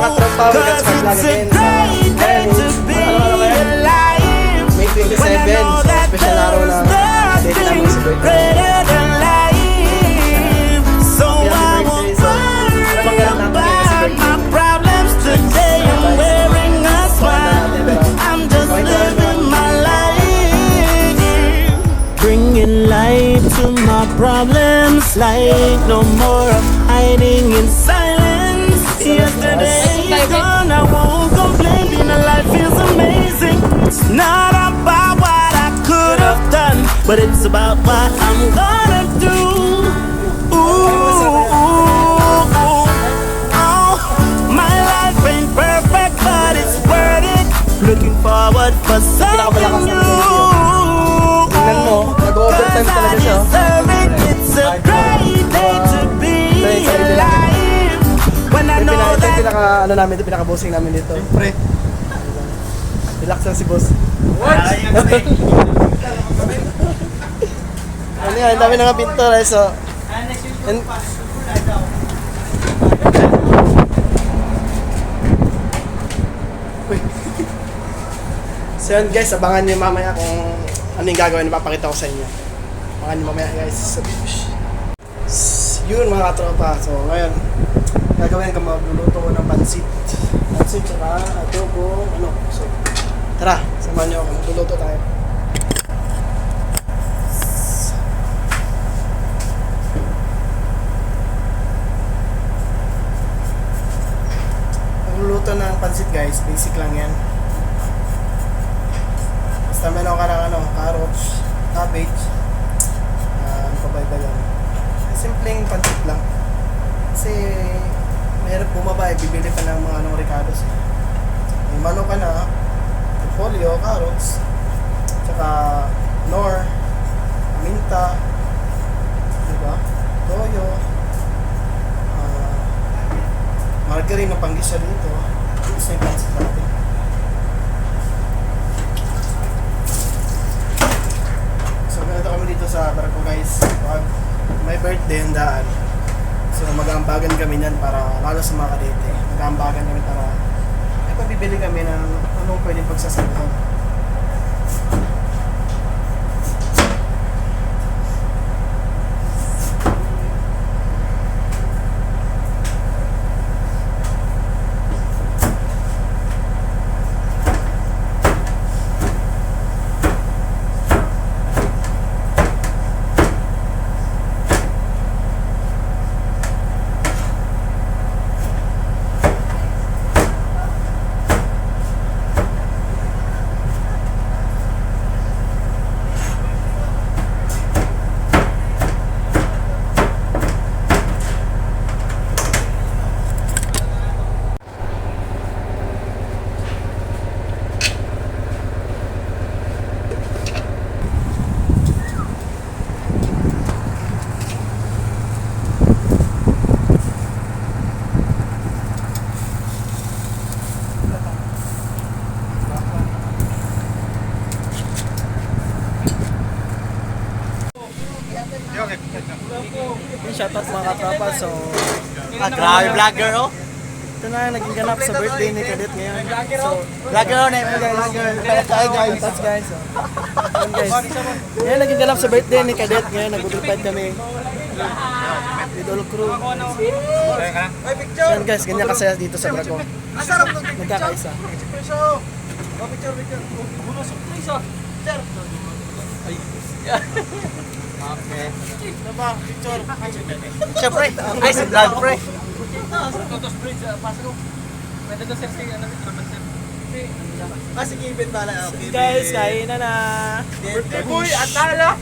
mga tropa, we got Spark Vlog again. May 27, so special araw na date namin si birthday. So I won't worry about my problems today. I'm wearing a smile, I'm just living my life, bringing light to my problems, like no more of hiding in silence. Yesterday is gone, I won't complain, being alive feels amazing. It's not about what I could have done, but it's about what I'm gonna do. My life ain't perfect, but it's worth it. Looking forward for something new. Tingnan mo, nag-overtime talaga siya. It's a great day to be alive. When I know that Pinaka, ano namin ito, pinaka-bossing namin dito. Siyempre. Relax lang si boss. Ano yan, ang dami na nga pinto, eh, so... And, so yun guys, abangan nyo mamaya kung ano yung gagawin na papakita ko sa inyo. Abangan nyo mamaya guys. Yun mga katropa. So ngayon, gagawin ka magluluto ko ng pansit. Pansit saka adobo, ano. So tara, samahan nyo ako. Magluluto tayo. Magluluto ng pansit guys, basic lang yan. Basta meron ka ng ano, carrots, cabbage, ano pa ba iba yan. Simpleng pansit lang. Kasi mahirap bumaba eh, bibili ka ng mga anong ricados. May manok ka na, repolyo, carrots, tsaka nor, minta, diba? Toyo, margarine na panggisa dito. Isa yung pansit natin. So ganito kami dito sa barko guys. Pag may birthday ang daan, so mag-aambagan kami niyan para lalo sa mga kadete. Mag-aambagan kami para ay pabibili kami ng anong pwedeng pagsasabahan. Shoutout mga katropa. So, Grabe vlogger oh. ito na naging ganap sa birthday ni Cadet ngayon. So, Vlogger oh, name vlogger. hi guys. That's guys. So, yun guys. Ngayon naging ganap sa birthday ni Cadet ngayon. Nag-ulipad kami. With all crew. So, yun guys, ganyan kasaya dito sa Braco. Nagkakaisa. Okay. Ano ba? Picture. Siyempre, ay si vlog pre. Sige, event pala. Guys, kain na na. Birthday boy, atala.